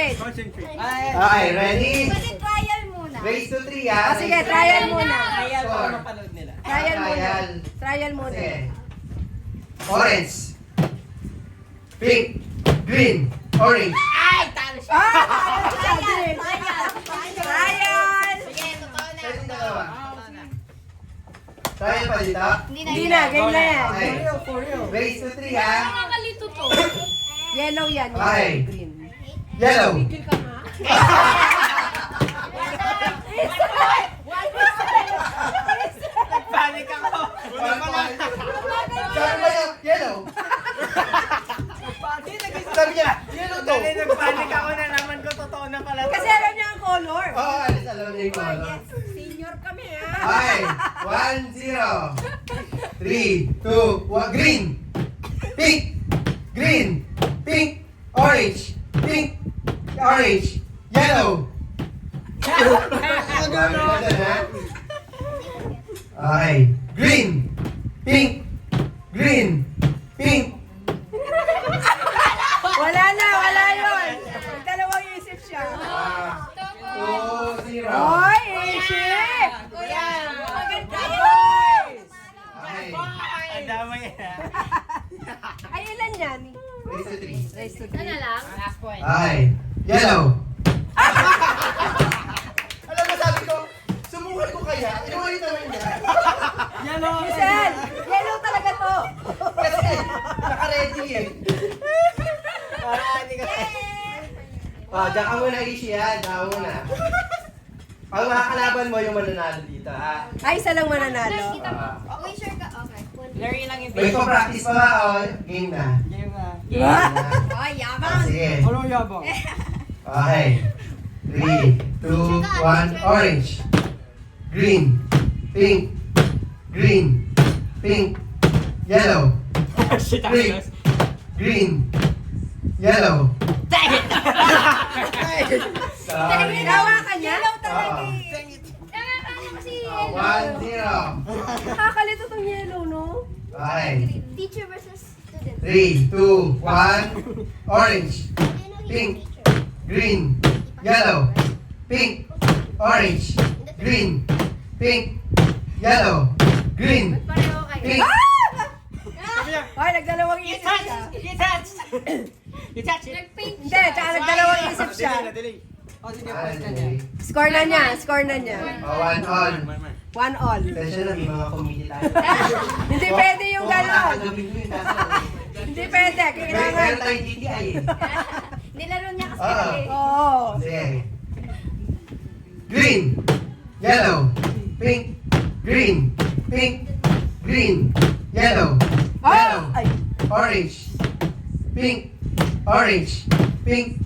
Okay, ready? Kasi trial muna. Race to 3 ah. Sige, trial muna. Trial para Score. mapanood nila. Trial muna. Trial. Trial muna. Sige. Orange. Pink. Green. Orange. Ay, talo siya. Ah! Trial. Trial! Sige, totoo na. Pwede dalawa. Trial pa dito? Hindi na, game na yan. Okay. For real. Race to 3 ah. Nakakalito to. Yellow yan. Okay. Green. Yellow. Panic ako. Sabi ba yung yellow? Sabi niya, yellow to. Dali, nagpanic ako na naman ko. Totoo na pala. Kasi alam niya ang color. Oo, alis alam niya yung color. Senior kami ha. Okay, 1-0. 3, 2, 1, green. Pink. Green. Pink. Orange. Pink. Orange. Yellow. Okay. Green. Pink. Green. Pink. Wala na, wala yun. Dalawang isip siya. 2-0. Oy, isip! Kuya. Maganda Okay. Ang dama yan. Ay, ilan yan? Race to 3. Race to Ano lang? Last point. Okay. Yellow. Alam mo, sabi ko, sumukan ko kaya. Inulit naman niya. Yellow. Michelle, yellow talaga to. Kasi, naka-ready eh. Hindi ka. Diyan ka muna, Ishi, ha? Diyan ka muna. Ang makakalaban mo yung mananalo dito, ha? Ay, isa lang mananalo. Uy, sure ka? Okay. Larry lang yung May practice pa ba? O, game na. Game na. Game na. Ay, yabang. Sige. Ano yabang? Okay. 3, 2, 1, orange. Green. Pink. Green. Pink. Yellow. Green. Green. Yellow. Sorry. Ginawa ka niya? Oo. Nakakala kasi 1-0. Nakakalito tong yellow, no? Okay. teacher versus student. 3, 2, 1, orange. Pink. Green. Yellow. Pink. Orange. Green. Pink. Yellow. Green. Pareho kayo. Pink. Ay, nagdalawang isip siya. You touch! You touch it! Nag-pink Hindi, tsaka nagdalawang isip siya. Oh, sige, post na niya. Score na niya, score na niya. 1-all. 1-all. Sensya na, may mga committee tayo. Hindi pwede yung gano'n. Kakagawin ko yung nasa. Hindi pwede, kailangan. Meron tayong GTI eh. Nilaro niya kasi Oo. kami. Oo. Sige. Green. Yellow. Pink. Green. Pink. Green. Yellow. Yellow. Ay, Orange. Pink. Orange. Pink.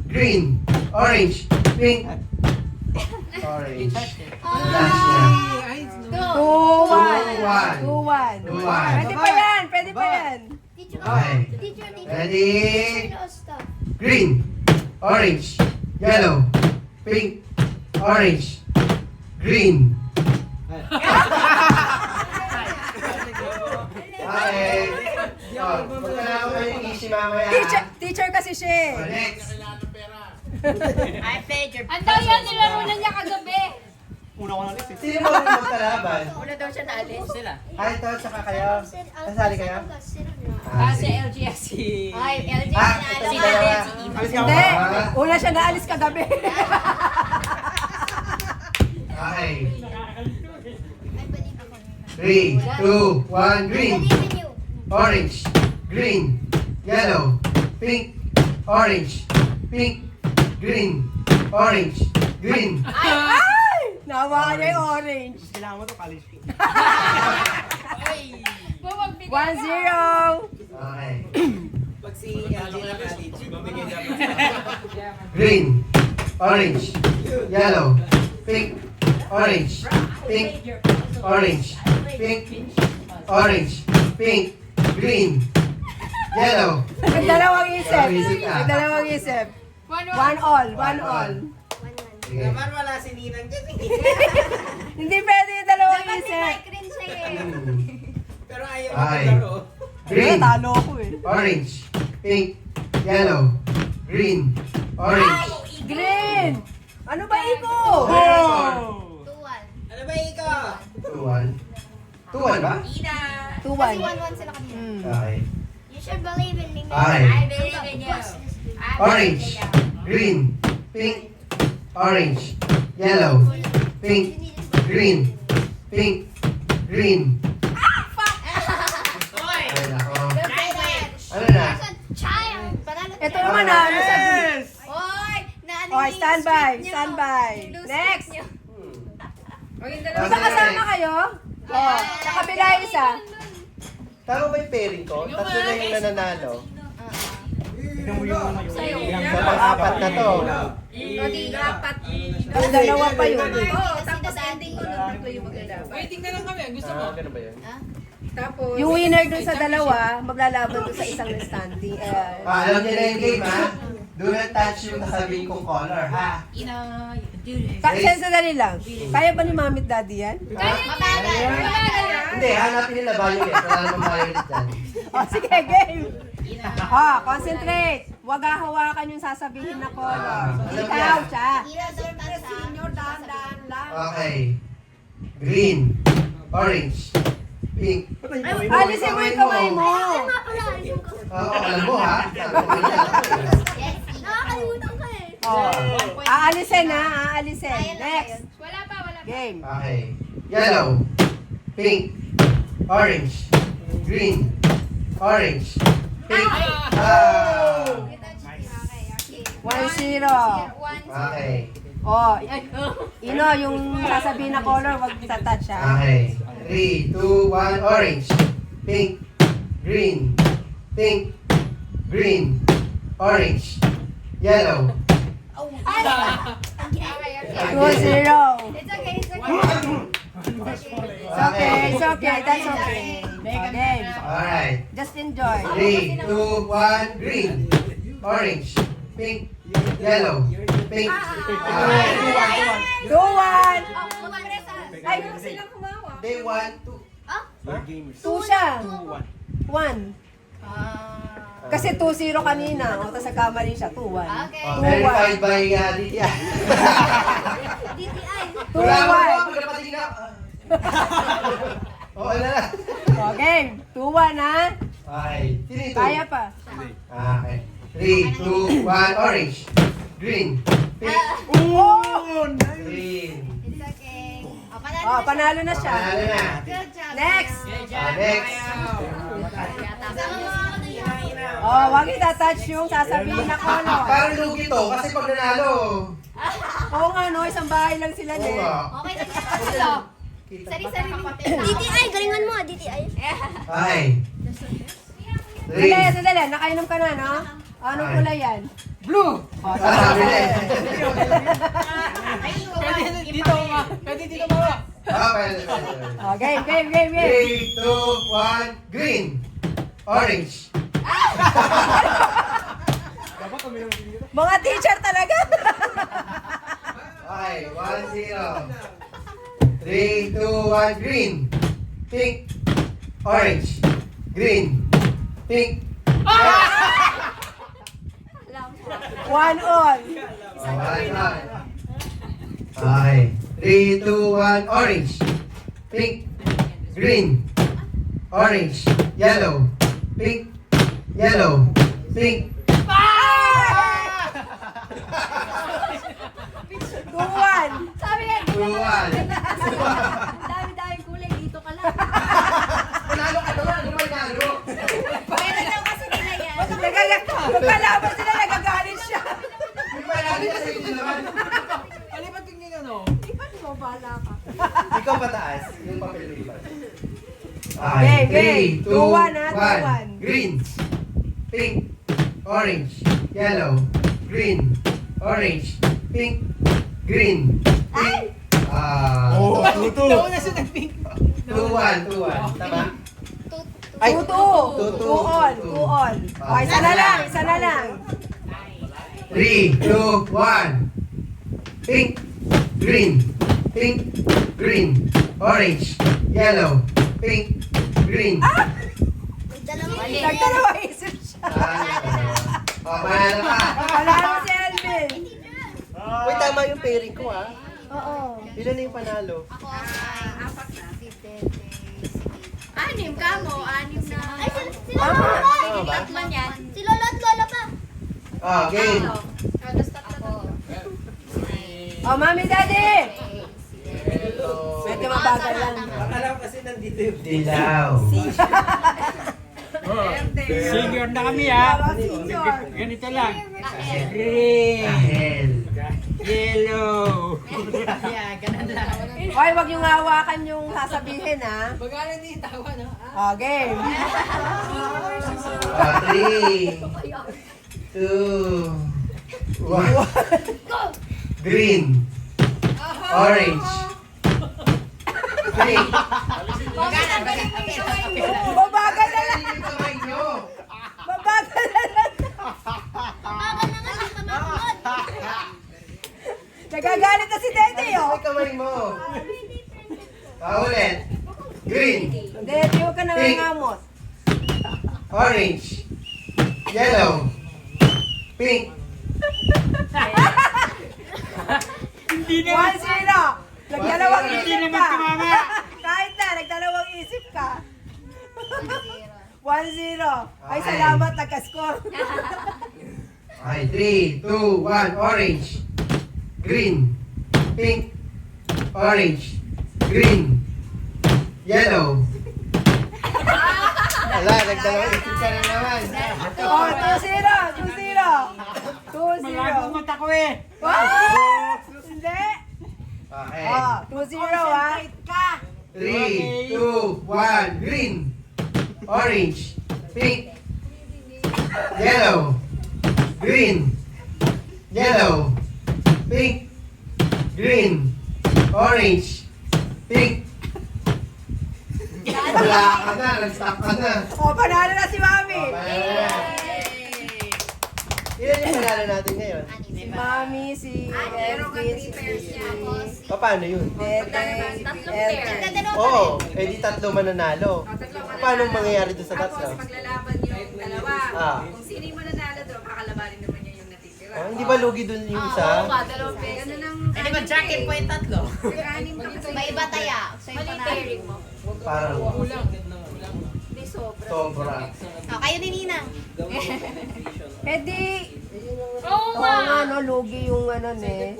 Green. Orange. Pink. Orange. Touch niya. 2-1. 2-1. 2-1. Pwede pa yan, pwede pa yan. Teacher, Okay. teacher. Ready? Stop. Green. Orange. Yellow. Pink. Orange. Green. Okay. Oh, magkala ko kayo yung issue mamaya. Teacher kasi siya eh. Oh, next. I played your... Ang daw yan, nilaro na niya kagabi. Una ko na ulit. Sino mo rin magkalaban? Una daw siya naalis. Sila. Ay, ito, tsaka kayo. Kasali kayo? Si LGS si... Ay, LJ Ah, na ito alam. si dalawa. Alis ka Hindi, ba? una siya naalis kagabi. Okay. Ay, balik ako. 3, 2, 1, green. Believe in you. Orange. Green. Yellow. Pink. Orange. Pink. Green. Orange. Green. Ay! Nawa niya yung orange. Kailangan mo to college. 1-0. Okay. Pag si LG na college, mabigyan niya. Green. Orange. Yellow. Pink. Orange. Pink. Orange. Pink. Orange. Pink. Green. Yellow. Nagdalawang isip. Isip ka. Nagdalawang isip. 1-all. 1-all. 1-1. Sige. Naman wala si Ninang dyan eh. Hindi pwede yung dalawang Dapat may isip. mic rin siya eh. Pero ayaw mo Ay. maglaro. Green. Green. Talo ko eh. Orange. Pink. Yellow. green, orange. Green! Ano ba iko? Oh! 2-1. Ano ba ikaw? 2-1. 2-1 ba? Ida. 2-1. Kasi 1-1 sila kanina. Okay. You should believe in me. Okay. I believe in you. Orange, green, pink, orange, yellow, pink, green, pink, green. Ay, nako. Ano na? Child. Panalo Ito tayo. naman ano sa Oy, naano Oh, yung stand by, script nyo? stand by. Yung loose Next. script nyo. Di ba kasama kayo? Oh, sa kabila yung isa. Tama ba yung pairing ko? Tatlo na yung nananalo. Sa'yo. Sa pang-apat na to. O di, apat. Ang dalawa pa yun. Oo, tapos ending ko nun. Waiting na lang kami. Gusto mo? Ganun ba yun? Yung winner dun sa dalawa, maglalaban dun sa isang standing. Alam niyo na yung game, ha? Do not touch yung nasabihin kong color, ha? Sandali lang. Kaya ba ni Mami at Daddy yan? Mabagal. Hindi, hanapin nila violet. Wala namang violet dyan. Oh, sige, game. Oh, concentrate. Huwag hahawakan yung sasabihin na color. Alam Ikaw, niya. siya. Senior, dahan-dahan lang. Okay. Green, orange, pink. Alisin mo yung kamay mo. Oo, alam mo, ha? Sabi ko niya. Yes. Nakakalimutan ka eh. Oh. Aalisin na, aalisin. Ayan lang Next. yun. Wala pa. Game. Okay. Yellow, pink, orange, green, orange, pink. Ah! 1-0. Okay. Oh, Ino, yung sasabihin na color, wag touch ha. Okay. 3, 2, 1, orange, pink, green, pink, green, orange, yellow. 2-0. It's okay, it's okay. It's okay, that's okay. Okay. Alright. Just enjoy. 3, 2, 1, green, orange, pink, yellow, pink. Okay. 2-1. Ay, silang kumawa. They want to. 2 siya. 1. Kasi 2-0 kanina. O, tapos nagkamali siya. 2-1. Okay. Verified by Lydia. DTI. Wala mo 2-1. ako, magkapatingin na. Oo na lang. O, game. 2-1 ha. Okay. Sino ito? Kaya pa. Okay. 3, 2, 1, orange, green, pink, green. It's okay. O, panalo na siya. Panalo na. Good job. Next. Next. Sama mo ako na yun. O, wag itatouch yung sasabihin na color. Parang lugi to kasi pag nanalo. Oo nga, no? Isang bahay lang sila Oo din. nga. Okay na siya. Sari-sari DTI, galingan mo DTI. Okay. Sandali, 3. sandali. Nakainom ka na, no? Anong kulay yan? Blue! O, Sabi na eh. Dito ma. Pwede dito ma. Okay. O, game, game, game, game. 3, 2, 1, green, orange. Mga teacher talaga. Okay, 1-0. 3, 2, 1, green, pink, orange, green, pink. 1 all. Okay. 3, 2, 1, orange, pink, green, orange, yellow, pink, yellow, pink. 2-1. Sabi nga, 2, 1. dami-daming kulay dito ka lang. Panalo ka naman, ano ba nalo? Pwede lang kasi nila yan. Magkalaban sila, nagagalit siya. Yung panalo ka sa inyo naman. Alipat yung ano. Ipan mo, bahala ka. Ikaw pataas, yung papel lipat. Okay, okay. 3, 2, 2-1 ha, 1. Green, pink, orange, yellow, green, orange, pink, green, pink. Ikaw na siya nag-pink. 2-1, 2-1. Tama? Ay, 2-2. 2 all, 2 2-2. all. Okay, isa na lang, isa na lang. 3, 2, 1. Pink, green, pink, green, orange, yellow, pink, green. Dalawa. Nagdalawa isip siya. Ah, Panalo ka. Panalo si Elvin. Uy, tama yung pairing ko ah. Oo. Ilan na yung panalo? Ako apat na. Si Tete. Anim ka mo, anim na. Ay, sila Tama. Lola. Tama ba? Tatlo yan. Si Lola at Lola pa. Ah, game. Tapos tatlo. Oh, Mami Daddy. Hello. Medyo mabagal lang. Alam kasi nandito yung Dilaw. senior na kami ha. Parang senior. Ganito lang. Green. Kahel. Yellow. Hoy, wag yung hawakan yung sasabihin, ha? Bagalan niya yung tawa no? Oh, game. 3, 2, 1. Green. Orange. Pink. Babagal na lang. Yung kamay nyo. Babagal na lang. Bagal na nga, hindi ka makulot. Nagagalit na si Tete, oh. Yung kamay mo. Ulit. Green. Hindi, huwag ka nangangamot. Orange. Yellow. Pink. 1-0. Nagdalawang Hindi isip naman ka. tumama. Kahit na, nagdalawang isip ka. 1-0. Ay, Okay. salamat, nagka-score. Okay, 3, 2, 1. Orange. Green. Pink. Orange. Green. Yellow. Wala, nagdalawang isip ka na naman. Oh, 2-0. 2-0. Malago 2-0. mata ko eh. What? Hindi. Okay. Oh, 2-0, ha? 3, 2, 1. Green. Orange. Pink. Yellow. Green. Yellow. Pink. Green. Orange. Pink. Wala ka na. Nag-stop ka na. Oh, panalo na si Mami. Ilan yung panalo natin ngayon? Si Mami, si Elvin, si Gigi, Paano yun? Tete, si Elvin. Oo, di tatlo mananalo. Paano mangyayari doon sa tatlo? Tapos maglalaban yung dalawa. Ah. Kung sino yung mananalo doon, kakalabanin naman niya yung natitira. Hindi ba lugi doon yung isa? Dalawang beses. Ganun ang... Di ba jacket po yung tatlo? Anim ka kasi. May iba taya. So, yung Mali panalo. pairing mo. Parang Hindi sobra. sobra. Kayo ni Ninang. Eh di, oo nga, no, lugi yung ano, ne.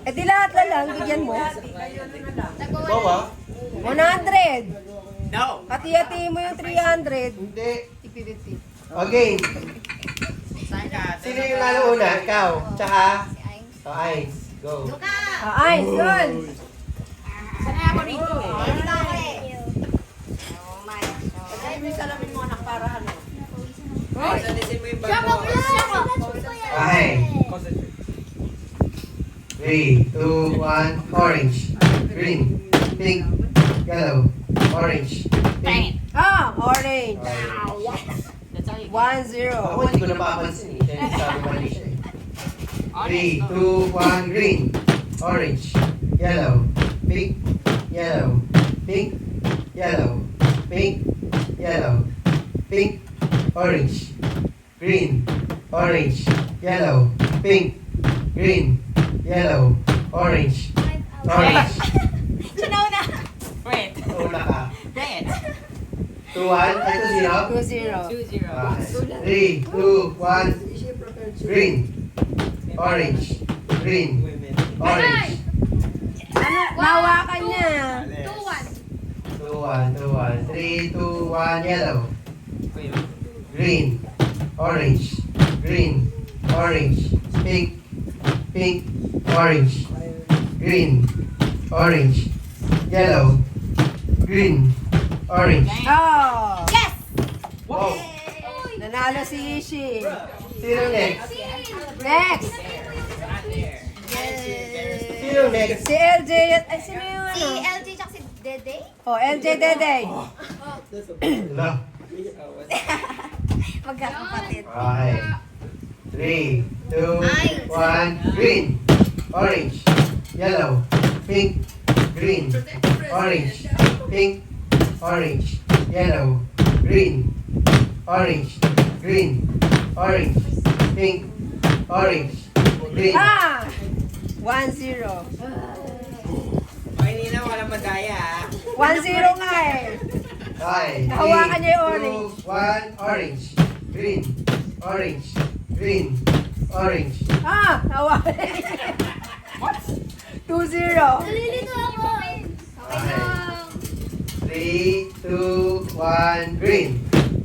Eh di lahat na lang, bigyan mo. Bawa? 100. No. Hati-hati mo yung 300. Hindi. Okay. Sino yung lalo una? Ikaw. Tsaka? Si Ains. Ice. Go. Luka! Ay, yun. Sanay ako rito eh. Dito ako eh. Ay, may salamin mo anak para ano. Siya pa, siya pa. Okay. 3, 2, 1. Orange. Green. Pink. Yellow. Orange. Pink. Ah, orange. That's all you 1-0. Ako hindi ko napapansin eh. Kaya sabi mali siya eh. 3, 2, 1. Green. Orange. Yellow. Pink. Yellow. Pink. Yellow. Pink. Yellow. Pink. Orange. Green. Orange. Yellow. Pink. Green. Yellow. Orange. Orange. Siya na una. Wait. Una ka. Wait. 2, 1. Ay, 2, 0. 2-0. 3, 2, 1. Green. Orange. Green. Orange. Ano, nawakan niya. 2-1. 2, 1, 3, 2, 1. Yellow. Green. Orange. Green. Orange. Pink. Pink. Orange. Green. Orange. Yellow. Green. Orange. Oh, Yes! Wow. nanalo si Ishi. Sino next? Next, Sino next? si LJ. Ay, sino yung Si ano? LG tsaka si Dede. Oh, LJ Dede. Hello. Magkakapatid. Okay. 3, 2, Ay. 1. Green. Orange. Yellow. Pink. Green. Orange. Pink. Orange. Yellow. Green. Orange. Green. Orange. pink, orange, green. Ah! 1-0. Okay, Nina, walang madaya ah. 1-0 nga eh. Okay. Hawakan niya yung orange. 1, orange, green, orange, green, orange. Ah! Hawakan. 2-0. Nalilito ako. Okay. 3, 2, 1, green,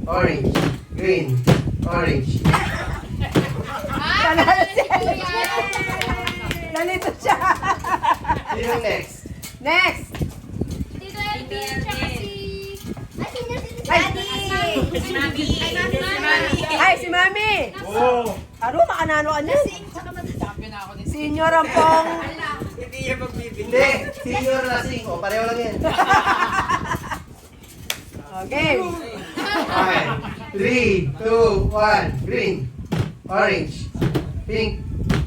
orange, green, orange. Panalo siya. Nalito siya. Sino next? Next. Tito Elvin, tsaka si... Ay, senior citizen. Ay. Si Mami. Ay, Mami. Ay, si Mami. Oh. Aro, makanano ka niyan. Champion na ako din. Senior ang pong. Hindi yan magbibigay. Hindi, senior na 5. Pareho lang yan. Okay. Okay. 3, 2, 1, green, orange, pink,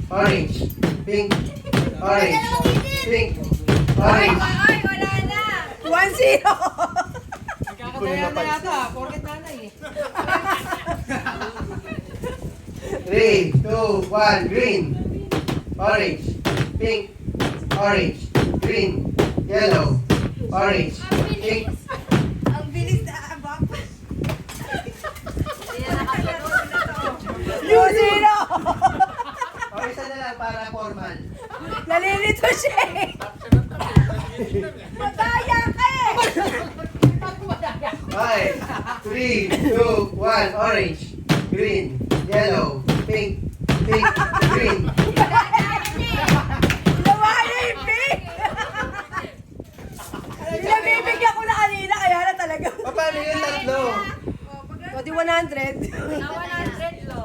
orange, pink, orange, pink, orange. Ay, wala na. 1-0. Nagkakataya na yata. Porket nanay eh. 3, 2, 1, green, orange, pink, orange, green, yellow, orange, pink. Ang bilis na abang. 2-0. O, isa na lang para formal. Nalilito siya eh. Madaya ka eh. Okay. 3, 2, 1, orange, green, yellow, pink, pink, green. Ginawa niya yung pink. Pinabibigyan ko na kanina, kaya na talaga. Paano yung tatlo? O di 100. Na 100 lo.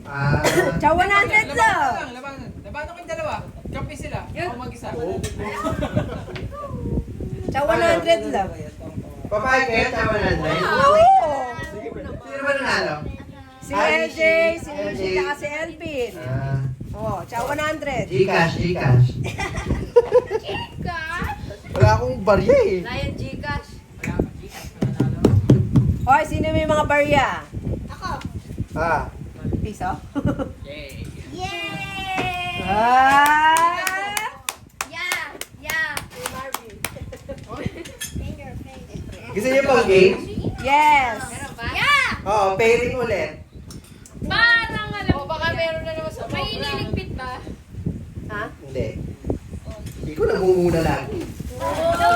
Ah, Ciao 100 lang. Labanan kayong dalawa. Kampi sila. Ako mag-isa. Ciao 100 lang. papayag kayo, tama na rin. Oo. Sino ba nanalo? Si LJ, si Lucy, at si Elvin. Ah, Oh, ciao 100. Gcash, Gcash. Cash? Wala akong barya eh. Lion Gcash. Hoy, sino may mga barya? Ako. Ah, Piso? Yay. Yay! Ah! Yeah! Yeah! Finger, finger. gusto niyo pang game? Yes. Meron ba? Yeah! Oo, pairing ulit. Parang alam ko. Baka meron na naman sa may iniligpit ba? Ha? Hindi. Hindi ko namumuna lagi. Oo!